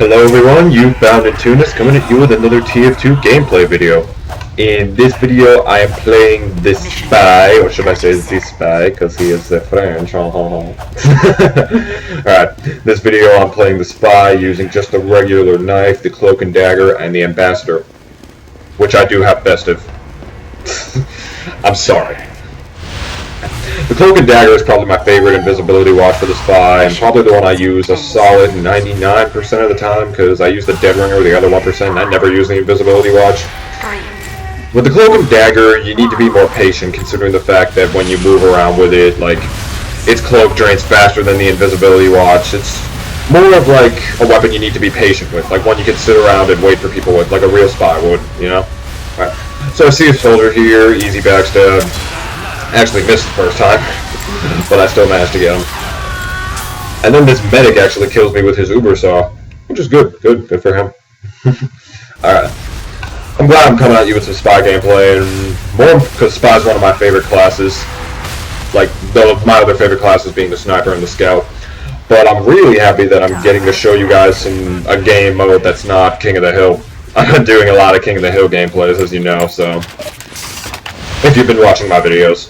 Hello everyone, you've found Nintoonist coming at you with another TF2 gameplay video. In this video I am playing the spy, or should I say the spy, because he is French. Alright, this video I'm playing the spy using just a regular knife, the Cloak and Dagger, and the Ambassador. Which I do have Festive. I'm sorry. The Cloak and Dagger is probably my favorite invisibility watch for the spy, and probably the one I use a solid 99% of the time, because I use the Dead Ringer, the other 1%, and I never use the invisibility watch. With the Cloak and Dagger, you need to be more patient, considering the fact that when you move around with it, like, its cloak drains faster than the invisibility watch. It's more of like a weapon you need to be patient with, like one you can sit around and wait for people with, like a real spy would, you know? Alright, so I see a soldier here, easy backstab. Actually missed the first time, but I still managed to get him. And then this medic actually kills me with his Uber Saw, which is good for him. Alright. I'm glad I'm coming at you with some spy gameplay, and more because spy is one of my favorite classes. Like, my other favorite classes being the sniper and the scout. But I'm really happy that I'm getting to show you guys a game mode that's not King of the Hill. I've been doing a lot of King of the Hill gameplays, as you know, so if you've been watching my videos.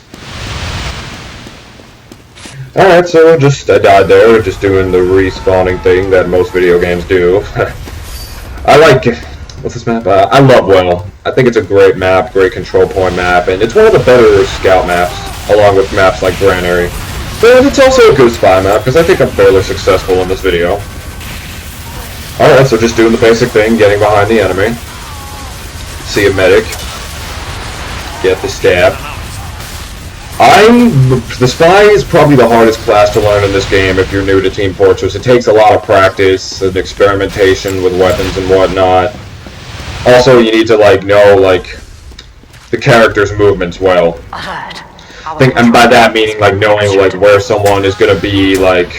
Alright, so I died there, just doing the respawning thing that most video games do. I like, what's this map? I love Well. I think it's a great map, great control point map, and it's one of the better scout maps, along with maps like Granary. But it's also a good spy map, because I think I'm fairly successful in this video. Alright, so just doing the basic thing, getting behind the enemy. See a medic. Get the stab. The spy is probably the hardest class to learn in this game if you're new to Team Fortress. It takes a lot of practice and experimentation with weapons and whatnot. Also, you need to know the character's movements well. And by that meaning knowing where someone is gonna be like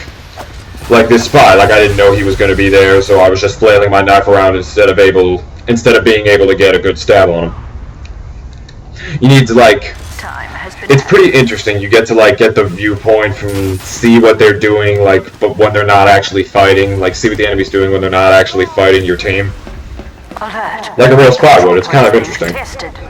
this spy. I didn't know he was gonna be there, so I was just flailing my knife around instead of being able to get a good stab on him. You need to it's pretty interesting. You get to get the viewpoint from see what they're doing but when they're not actually fighting, see what the enemy's doing when they're not actually fighting your team. Like a real spy would. It's kind of interesting.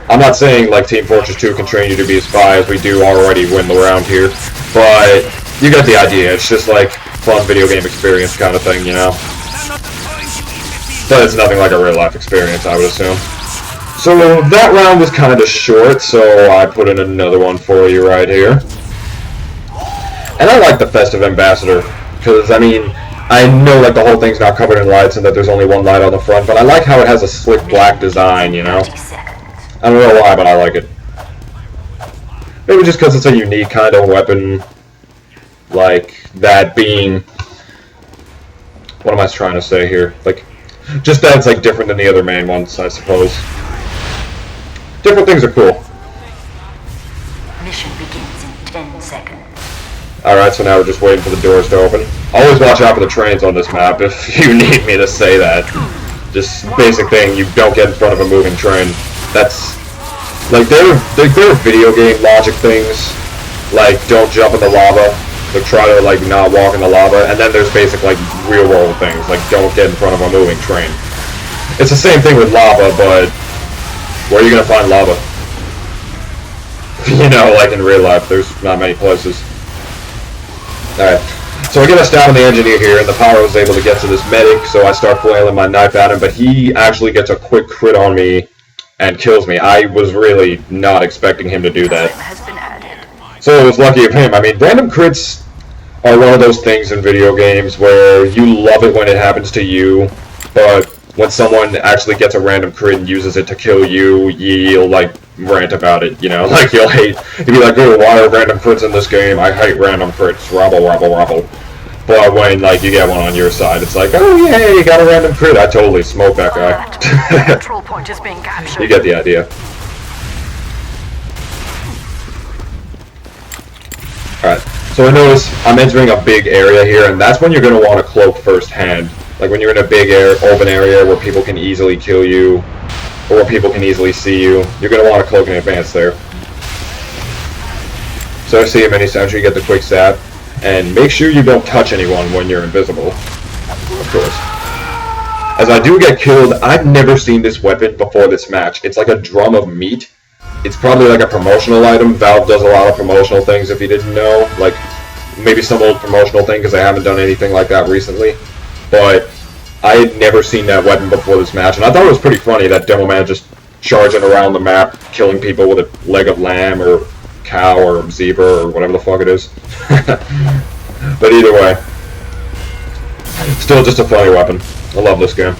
I'm not saying Team Fortress 2 can train you to be a spy, as we do already win the round here, but you get the idea. It's just fun video game experience kind of thing, you know? But it's nothing like a real life experience, I would assume. So that round was kind of short, so I put in another one for you right here. And I like the Festive Ambassador, because, I mean, I know the whole thing's not covered in lights and that there's only one light on the front, but I like how it has a slick black design, you know? I don't know why, but I like it. Maybe just because it's a unique kind of weapon, that being... What am I trying to say here? Just that it's different than the other main ones, I suppose. Different things are cool. Mission begins in 10 seconds. Alright, so now we're just waiting for the doors to open. Always watch out for the trains on this map if you need me to say that. Just basic thing, you don't get in front of a moving train. That's... there are video game logic things, don't jump in the lava, try to not walk in the lava, and then there's basic real world things, don't get in front of a moving train. It's the same thing with lava, but where are you gonna find lava? You know, in real life, there's not many places. Alright, so I get us down on the engineer here, and the power was able to get to this medic, so I start flailing my knife at him, but he actually gets a quick crit on me and kills me. I was really not expecting him to do that. So it was lucky of him. I mean, random crits are one of those things in video games where you love it when it happens to you, but when someone actually gets a random crit and uses it to kill you, you'll rant about it, you know? You'll be like, oh, why are random crits in this game? I hate random crits, rabble. But when you get one on your side, it's oh yeah, you got a random crit, I totally smoked that guy. Control point is being captured. You get the idea. Alright, so I notice I'm entering a big area here, and that's when you're going to want to cloak firsthand. When you're in a big open area where people can easily kill you, or where people can easily see you, you're going to want to cloak in advance there. So I see a mini sentry, get the quick stab, and make sure you don't touch anyone when you're invisible. Of course. as I do get killed. I've never seen this weapon before this match. It's like a drum of meat. It's probably like a promotional item. Valve does a lot of promotional things, if you didn't know. Like, maybe some old promotional thing, because I haven't done anything like that recently. But I had never seen that weapon before this match, and I thought it was pretty funny, that Demo Man just charging around the map, killing people with a leg of lamb, or cow, or zebra, or whatever the fuck it is. But either way, still just a funny weapon. I love this game.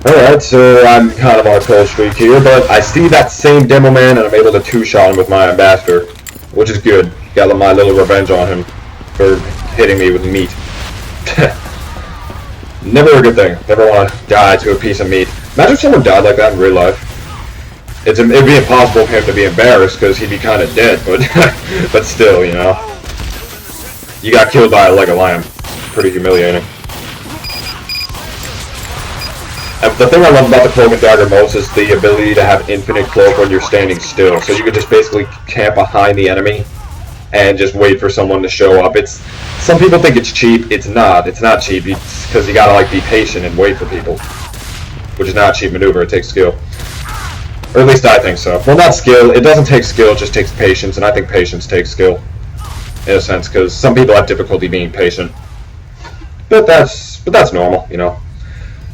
Alright, so I'm kind of on a cold streak here, but I see that same Demo Man, and I'm able to two-shot him with my Ambassador, which is good. Got my little revenge on him for hitting me with meat. Never a good thing. Never want to die to a piece of meat. Imagine if someone died like that in real life. It'd be impossible for him to be embarrassed, because he'd be kind of dead, but but still, you know. You got killed by a leg of lamb. Pretty humiliating. And the thing I love about the Cloak and Dagger most is the ability to have infinite cloak when you're standing still. So you can just basically camp behind the enemy and just wait for someone to show up. Some people think it's cheap. It's not. It's not cheap. It's because you gotta like be patient and wait for people, which is not a cheap maneuver. It takes skill, or at least I think so. Well, not skill. It doesn't take skill. It just takes patience, and I think patience takes skill, in a sense, because some people have difficulty being patient. But that's normal, you know.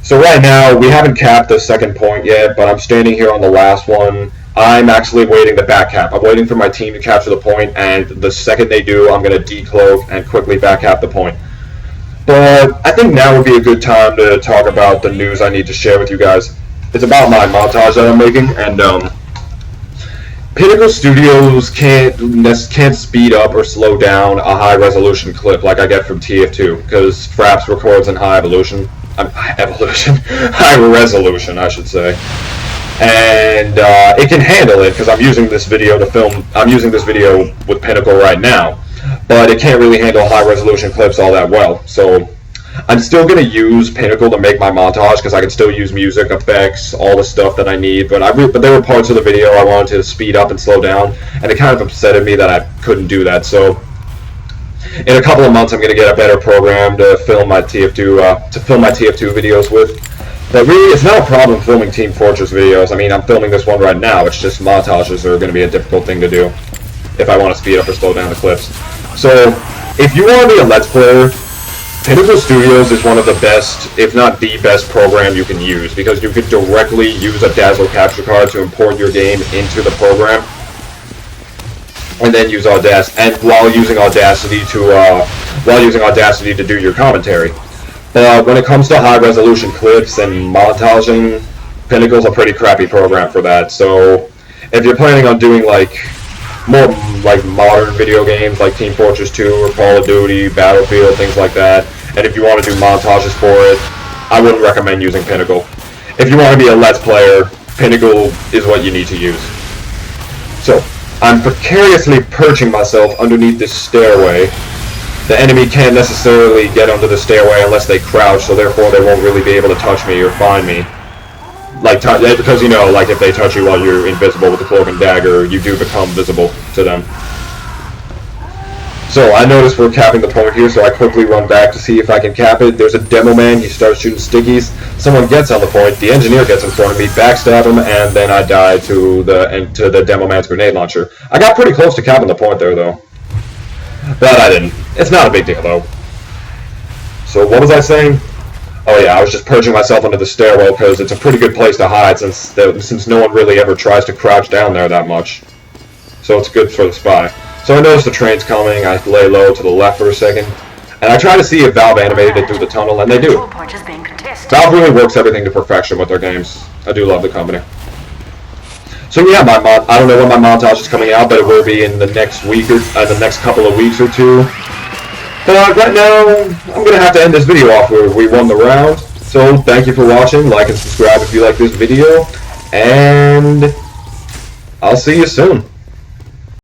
So right now, we haven't capped the second point yet, but I'm standing here on the last one. I'm actually waiting the back cap. I'm waiting for my team to capture the point, and the second they do, I'm going to decloak and quickly back cap the point. But I think now would be a good time to talk about the news I need to share with you guys. It's about my montage that I'm making, and Pinnacle Studios can't speed up or slow down a high-resolution clip like I get from TF2, because Fraps records in high resolution, I should say. And it can handle it because I'm using this video to film. I'm using this video with Pinnacle right now, but it can't really handle high resolution clips all that well. So I'm still gonna use Pinnacle to make my montage because I can still use music, effects, all the stuff that I need. But there were parts of the video I wanted to speed up and slow down, and it kind of upsetted me that I couldn't do that. So in a couple of months, I'm gonna get a better program to film my TF2 videos with. But really, it's not a problem filming Team Fortress videos. I mean, I'm filming this one right now. It's just montages are going to be a difficult thing to do if I want to speed up or slow down the clips. So, if you want to be a Let's Player, Pinnacle Studios is one of the best, if not the best program you can use, because you can directly use a Dazzle capture card to import your game into the program, and then use Audacity, and while using Audacity to do your commentary. But when it comes to high-resolution clips and montaging, Pinnacle's a pretty crappy program for that. So if you're planning on doing more modern video games like Team Fortress 2 or Call of Duty, Battlefield, things like that, and if you want to do montages for it, I wouldn't recommend using Pinnacle. If you want to be a Let's Player, Pinnacle is what you need to use. So I'm precariously perching myself underneath this stairway. The enemy can't necessarily get onto the stairway unless they crouch, so therefore they won't really be able to touch me or find me. Because, you know, if they touch you while you're invisible with the Cloak and Dagger, you do become visible to them. So I noticed we're capping the point here, so I quickly run back to see if I can cap it. There's a Demo Man, he starts shooting stickies. Someone gets on the point, the engineer gets in front of me, backstab him, and then I die to the Demo Man's grenade launcher. I got pretty close to capping the point there, though. But I didn't. It's not a big deal, though. So what was I saying? Oh yeah, I was just purging myself under the stairwell because it's a pretty good place to hide since no one really ever tries to crouch down there that much. So it's good for the spy. So I noticed the train's coming, I lay low to the left for a second, and I try to see if Valve animated it through the tunnel, and they do. Valve really works everything to perfection with their games. I do love the company. So yeah, I don't know when my montage is coming out, but it will be in the next week or the next couple of weeks or two. But right now, I'm gonna have to end this video off where we won the round. So thank you for watching. Like and subscribe if you like this video, and I'll see you soon.